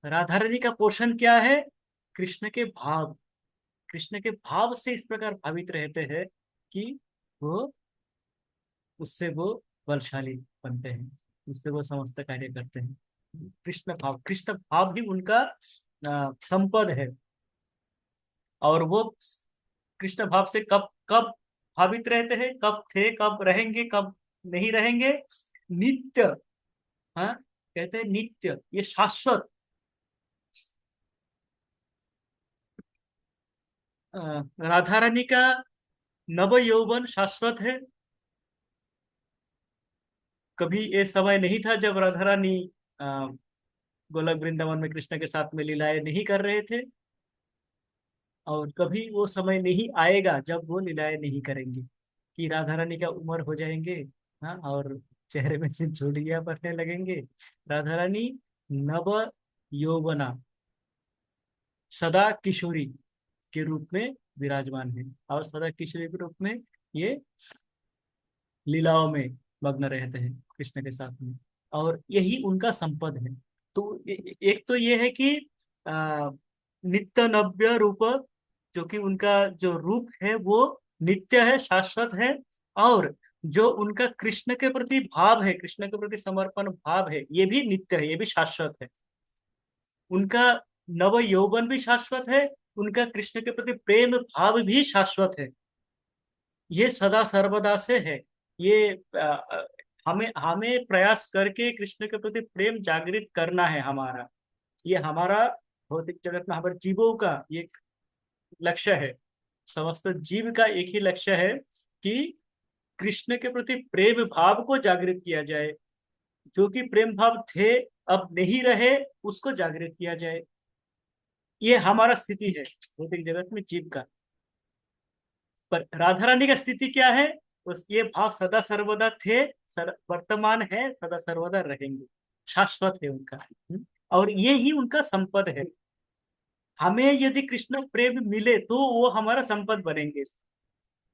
राधा रानी का पोषण क्या है? कृष्ण के भाव। कृष्ण के भाव से इस प्रकार भावित रहते हैं कि वो उससे वो बलशाली बनते हैं, उससे वो समस्त कार्य करते हैं। कृष्ण भाव, कृष्ण भाव ही उनका संपद है। और वो कृष्ण भाव से कब कब भावित रहते हैं, कब थे, कब रहेंगे, कब नहीं रहेंगे? नित्य। हाँ, कहते हैं नित्य, ये शाश्वत। राधा रानी का नव यौवन शाश्वत है। कभी ये समय नहीं था जब राधा रानी अ, गोलक वृंदावन में कृष्ण के साथ में लीलाएं नहीं कर रहे थे, और कभी वो समय नहीं आएगा जब वो लीलाएं नहीं करेंगे, कि राधा रानी का उम्र हो जाएंगे। हाँ, और चेहरे में से झुर्रियां पड़ने लगेंगे। राधा रानी नव यौवना, सदा किशोरी के रूप में विराजमान है, और सदा किशोरी के रूप में ये लीलाओं में मग्न रहते हैं कृष्ण के साथ में, और यही उनका संपद है। तो एक तो ये है कि आ, नित्य नव्य रूप, जो कि उनका जो रूप है वो नित्य है, शाश्वत है। और जो उनका कृष्ण के प्रति भाव है, कृष्ण के प्रति समर्पण भाव है, ये भी नित्य है, ये भी शाश्वत है। उनका नव यौवन भी शाश्वत है, उनका कृष्ण के प्रति प्रेम भाव भी शाश्वत है। ये सदा सर्वदा से है। ये हमें हमें प्रयास करके कृष्ण के प्रति प्रेम जागृत करना है हमारा। ये हमारा भौतिक जगत में हमारे जीवों का ये लक्ष्य है। समस्त जीव का एक ही लक्ष्य है कि कृष्ण के प्रति प्रेम भाव को जागृत किया जाए। जो कि प्रेम भाव थे, अब नहीं रहे, उसको जागृत किया जाए। ये हमारा स्थिति है भौतिक जगत में जीव का। पर राधा रानी का स्थिति क्या है? उस ये भाव सदा सर्वदा थे, वर्तमान है, सदा सर्वदा रहेंगे, शाश्वत है उनका। और ये ही उनका संपद है। हमें यदि कृष्ण प्रेम मिले तो वो हमारा संपद बनेंगे।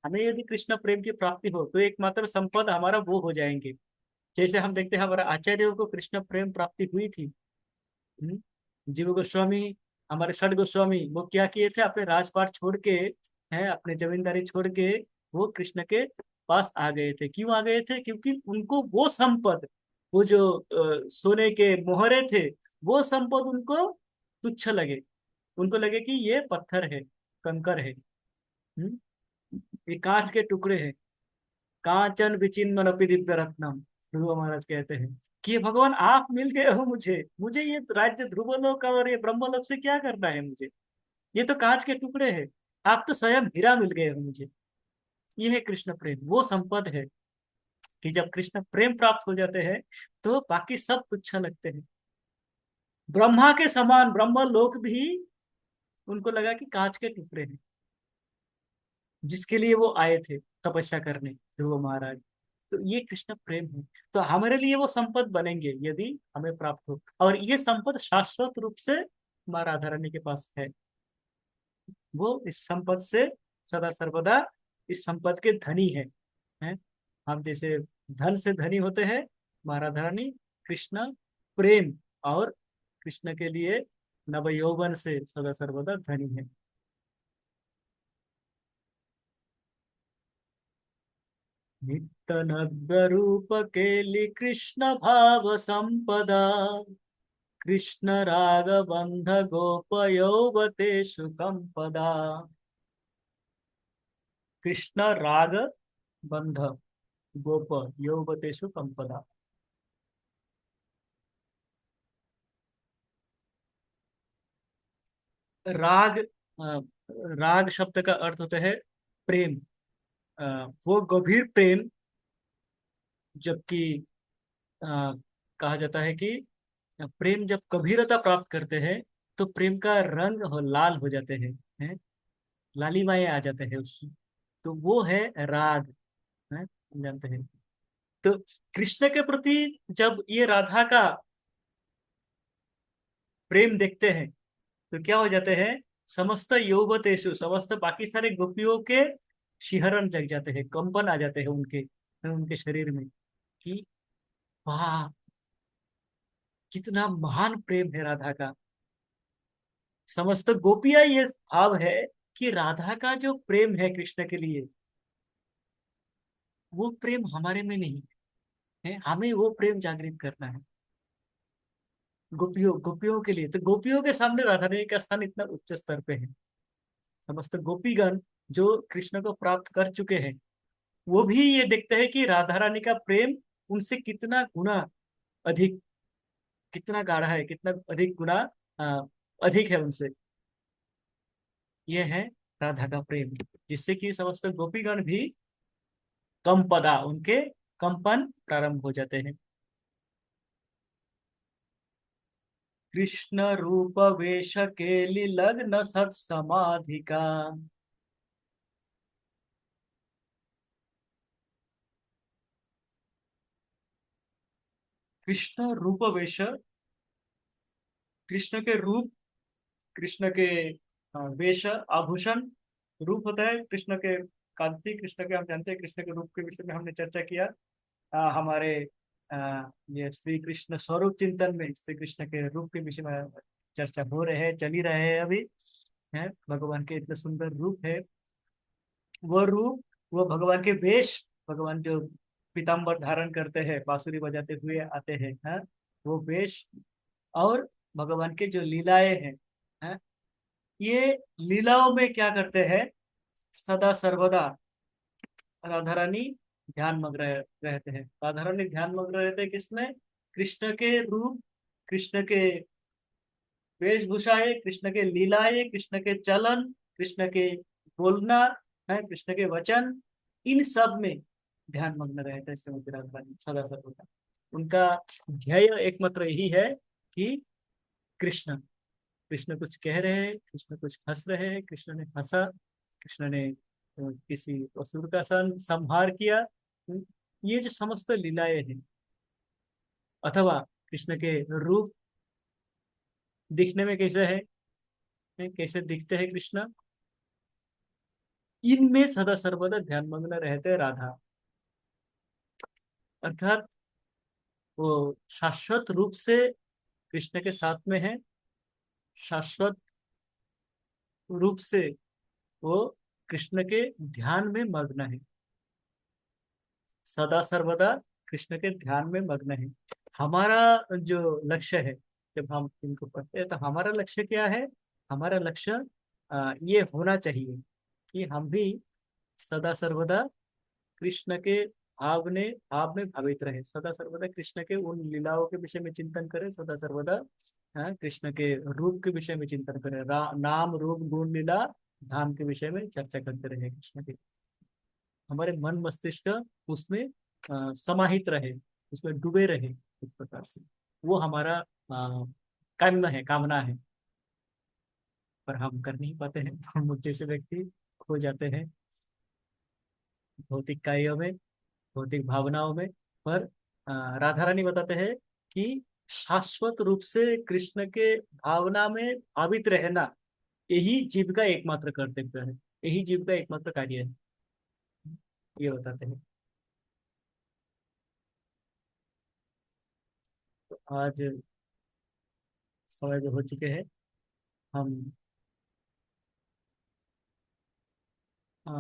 हमें यदि कृष्ण प्रेम की प्राप्ति हो तो एकमात्र संपद हमारा वो हो जाएंगे। जैसे हम देखते हैं हमारे आचार्यों को कृष्ण प्रेम प्राप्ति हुई थी। हम्म, जीव गोस्वामी, हमारे षड गोस्वामी, वो क्या किए थे? अपने राजपाट छोड़ के, हैं, अपने जमींदारी छोड़ के वो कृष्ण के पास आ गए थे। क्यों आ गए थे? क्योंकि उनको वो संपद, वो जो सोने के मोहरे थे, वो संपद उनको तुच्छ लगे। उनको लगे कि ये पत्थर है, कंकर है। हम्म, ये कांच के टुकड़े हैं। कांचन विचिन्मनपि दिव्य रत्नम, ध्रुव महाराज कहते हैं कि भगवान आप मिल गए हो मुझे, मुझे ये राज्य ध्रुवलोक और ये ब्रह्मलोक से क्या करना है मुझे? ये तो कांच के टुकड़े हैं। आप तो स्वयं हीरा मिल गए हो मुझे। ये है कृष्ण प्रेम, वो संपद है कि जब कृष्ण प्रेम प्राप्त हो जाते हैं तो बाकी सब तुच्छ लगते हैं। ब्रह्मा के समान ब्रह्म लोक भी उनको लगा कि कांच के टुकड़े हैं, जिसके लिए वो आए थे तपस्या करने, ध्रुव महाराज। तो ये कृष्ण प्रेम है। तो हमारे लिए वो संपद बनेंगे यदि हमें प्राप्त हो, और ये संपद शाश्वत रूप से माँ राधा रानी के पास है। वो इस संपद से सदा सर्वदा इस संपद के धनी है। हम जैसे धन से धनी होते हैं, माँ राधा रानी कृष्ण प्रेम और कृष्ण के लिए नवयौवन से सदा सर्वदा धनी है। नित्य नव्य रूप केली कृष्ण भाव संपदा, कृष्ण राग बंध गोप यौवतेषु कंपदा। कृष्ण राग बंध गोप यौवतेषु कंपदा। राग, राग शब्द का अर्थ होता है प्रेम। वो गंभीर प्रेम, जबकि अ, कहा जाता है कि प्रेम जब गंभीरता प्राप्त करते हैं तो प्रेम का रंग लाल हो जाते हैं। लालिमाएं आ जाते हैं उसमें। तो वो है राग, है, जानते हैं। तो कृष्ण के प्रति जब ये राधा का प्रेम देखते हैं तो क्या हो जाते हैं, समस्त युवतेषु, समस्त बाकी सारे गोपियों के शिहरण जग जाते हैं, कंपन आ जाते हैं उनके उनके शरीर में, कि वाह, कितना महान प्रेम है राधा का। समस्त गोपियां ये भाव है कि राधा का जो प्रेम है कृष्ण के लिए, वो प्रेम हमारे में नहीं है, हमें वो प्रेम जागृत करना है गोपियों गोपियों के लिए। तो गोपियों के सामने राधा रानी का स्थान इतना उच्च स्तर पे है। समस्त गोपीगण जो कृष्ण को प्राप्त कर चुके हैं, वो भी ये देखते हैं कि राधा रानी का प्रेम उनसे कितना गुना अधिक, कितना गाढ़ा है, कितना अधिक गुना अ, अधिक है उनसे। ये है राधा का प्रेम, जिससे कि समस्त गोपीगण भी कंपदा, उनके कंपन प्रारंभ हो जाते हैं। कृष्ण रूप वेश केली लग्न सत समाधि का। कृष्ण रूप वेश, कृष्ण के रूप, कृष्ण के वेश आभूषण, रूप होता है कृष्ण के कांति, कृष्ण के हम जानते हैं, कृष्ण के रूप के विषय में हमने चर्चा किया। हमारे ये श्री कृष्ण स्वरूप चिंतन में श्री कृष्ण के रूप के विषय में चर्चा हो रहे हैं, चल ही रहे हैं अभी। है, भगवान के इतने सुंदर रूप है, वो रूप, वो भगवान के वेश, भगवान जो पीताम्बर धारण करते हैं, बांसुरी बजाते हुए आते हैं, हाँ, वो वेश, और भगवान के जो लीलाएं हैं, हाँ, ये लीलाओं में क्या करते हैं, सदा सर्वदा राधा रानी ध्यान मग्न रहते हैं। राधा रानी ध्यान मग्न रहते हैं किसमें, कृष्ण के रूप, कृष्ण के वेशभूषाएं, कृष्ण के लीलाएं, कृष्ण के चलन, कृष्ण के बोलना, है, कृष्ण के वचन, इन सब में ध्यान मग्न रहते हैं श्रीमती राधा रानी सदा सर्वदा। उनका ध्येय एकमात्र यही है कि कृष्ण, कृष्ण कुछ कह रहे हैं, कृष्ण कुछ हंस रहे हैं, कृष्ण ने हंसा, कृष्ण ने किसी असुर का संहार किया। ये जो समस्त लीलाएं हैं, अथवा कृष्ण के रूप दिखने में कैसे है, कैसे दिखते हैं कृष्ण, इनमें सदा सर्वदा ध्यान मग्न रहते हैं राधा। अर्थात वो शाश्वत रूप से कृष्ण के साथ में है, शाश्वत रूप से वो कृष्ण के ध्यान में मग्न है, सदा सर्वदा कृष्ण के ध्यान में मग्न है। हमारा जो लक्ष्य है, जब हम इनको पढ़ते हैं तो हमारा लक्ष्य क्या है, हमारा लक्ष्य ये होना चाहिए कि हम भी सदा सर्वदा कृष्ण के भाव में भावित रहे, सदा सर्वदा कृष्ण के उन लीलाओं के विषय में चिंतन करें, सदा सर्वदा कृष्ण के रूप के विषय में चिंतन करें, नाम रूप गुण लीला धाम के विषय में चर्चा करते रहे कृष्ण के। हमारे मन मस्तिष्क उसमें समाहित रहे, उसमें डूबे रहे एक प्रकार से। वो हमारा कामना है, पर हम कर नहीं पाते हैं। तो मुझ जैसे व्यक्ति खो जाते हैं भौतिक कार्यों में, भौतिक भावनाओं में। पर राधा रानी बताते हैं कि शाश्वत रूप से कृष्ण के भावना में भावित रहना, यही जीव का एकमात्र कर्तव्य है, यही जीव का एकमात्र कार्य है, ये बताते हैं। तो आज समय जो हो चुके हैं, हम अ,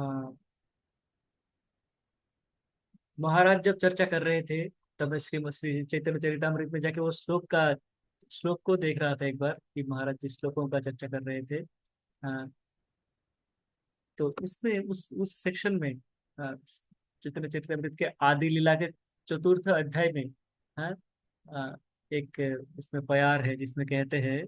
महाराज जब चर्चा कर रहे थे, तब मैं श्री चैतन्य चरितमृत में जाके वो श्लोक को देख रहा था एक बार, कि महाराज जिस श्लोकों का चर्चा कर रहे थे, तो उसमें उस सेक्शन में चैतन्य चरितमृत के आदि लीला के चतुर्थ अध्याय में, हाँ, एक इसमें प्यार है जिसमें कहते हैं,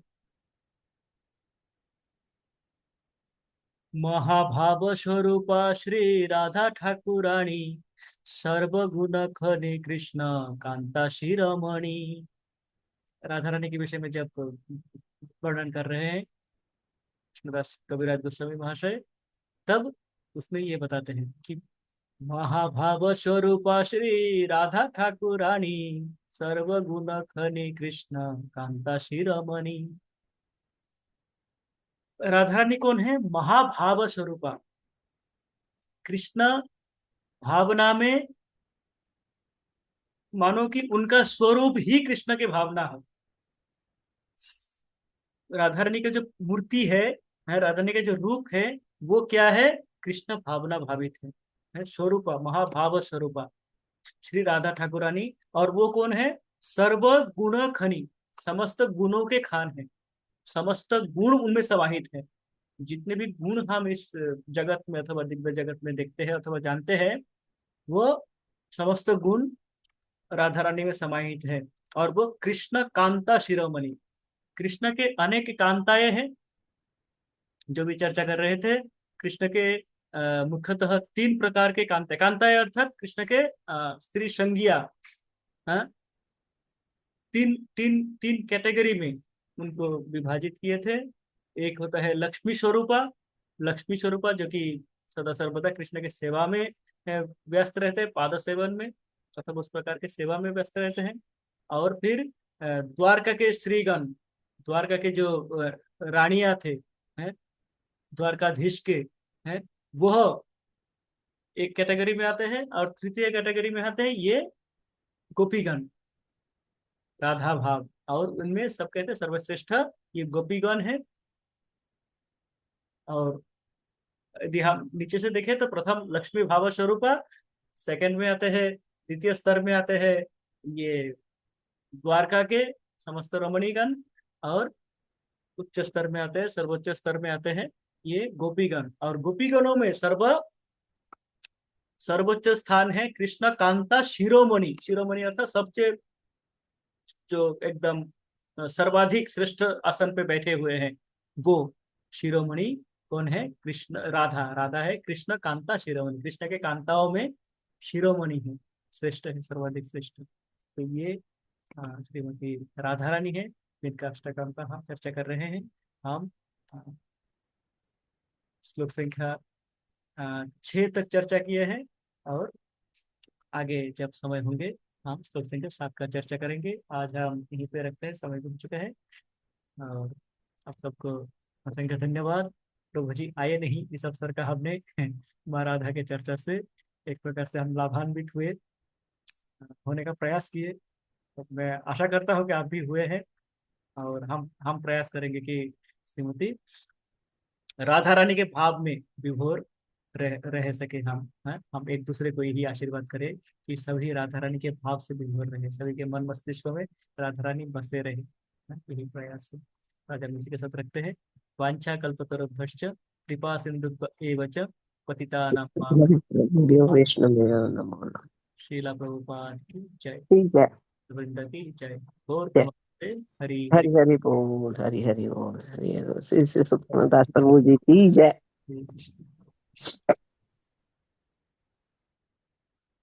महाभाव स्वरूपा श्री राधा ठाकुराणी, सर्वगुण खनि कृष्ण कांता शिरोमणि। राधा रानी के विषय में जब वर्णन कर रहे हैं कृष्णदास कविराज गोस्वामी महाशय, तब उसमें ये बताते हैं कि महाभाव स्वरूपा श्री राधा ठाकुरानी, सर्वगुण खनि कृष्ण कांता शिरोमणि। राधा रानी कौन है? महाभाव स्वरूपा। कृष्ण भावना में, मानो कि उनका स्वरूप ही कृष्ण के भावना हो। राधा रानी का जो मूर्ति है, राधा रानी का जो रूप है, वो क्या है? कृष्ण भावना भावित है स्वरूपा, महाभाव स्वरूपा श्री राधा ठाकुरानी। और वो कौन है? सर्व गुण खनि, समस्त गुणों के खान है। समस्त गुण उनमें समाहित है। जितने भी गुण हम इस जगत में अथवा दिव्य जगत में देखते हैं अथवा जानते हैं, वो समस्त गुण राधा रानी में समाहित है। और वो कृष्ण कांता शिरोमणि, कृष्ण के अनेक कांताएं हैं जो भी चर्चा कर रहे थे। कृष्ण के मुख्यतः तीन प्रकार के कांताएं अर्थात कृष्ण के स्त्री संज्ञा, हाँ, तीन तीन तीन कैटेगरी में उनको विभाजित किए थे। एक होता है लक्ष्मी स्वरूपा। लक्ष्मी स्वरूपा जो कि सदा सर्वदा कृष्ण के सेवा में व्यस्त रहते हैं, पाद सेवन में अथवा उस प्रकार के सेवा में व्यस्त रहते हैं। और फिर द्वारका के श्रीगण, द्वारका के जो रानियां थे, हैं, द्वारकाधीश के, हैं, वह एक कैटेगरी में आते हैं। और तृतीय कैटेगरी में आते हैं ये गोपीगण, राधा भाव। और उनमें सब कहते हैं सर्वश्रेष्ठ ये गोपीगण है। और यदि हम नीचे से देखें तो प्रथम लक्ष्मी भाव स्वरूपा, सेकंड में आते हैं, द्वितीय स्तर में आते हैं ये द्वारका के समस्त रमणीगण। और उच्च स्तर में आते हैं, सर्वोच्च स्तर में आते हैं ये गोपीगण। और गोपीगणों में सर्वोच्च स्थान है कृष्ण कांता शिरोमणि। शिरोमणि अर्थात सबसे जो एकदम सर्वाधिक श्रेष्ठ आसन पे बैठे हुए हैं, वो शिरोमणि कौन है? कृष्ण, राधा। राधा है कृष्ण कांता शिरोमणि, कृष्ण के कांताओं में शिरोमणि है, श्रेष्ठ है, सर्वाधिक श्रेष्ठ। तो ये श्रीमती राधा रानी है जिनका अष्टकम का हम चर्चा कर रहे हैं। हम अ, श्लोक संख्या 6 तक चर्चा किए हैं। और आगे जब समय होंगे हम श्लोक संख्या 7 का चर्चा करेंगे। आज हम यहीं पे रखते हैं, समय बन चुका है। और आप सबको असंख्य धन्यवाद। प्रभु जी आए नहीं, इस अवसर का हमने माँ राधा के चर्चा से एक प्रकार से हम लाभान्वित हुए, होने का प्रयास किए। तो मैं आशा करता हूँ कि आप भी हुए हैं। और हम प्रयास करेंगे कि श्रीमती राधा रानी के भाव में विभोर रह सके हम, हैं? हम एक दूसरे को यही आशीर्वाद करें कि सभी राधा रानी के भाव से विभोर रहे, सभी के मन मस्तिष्क में राधा रानी बसे रहे, हैं? यही प्रयास है। आज हम इसी के साथ रखते हैं। वांछा कल्पतरुभ्यश्च कृपा सिंधु एव च पतितानां वीडियो पावनेभ्यो वैष्णव नमो नमः। श्रीला प्रभुपाद की जय, ठीक है। वृंद की जय। गौर जय। प्रेमानंदे हरि हरि। हरि हरि बोल, हरि हरि बोल, हरि हरि बोल। श्री श्री सुखदास प्रभु जी की जय। हरि।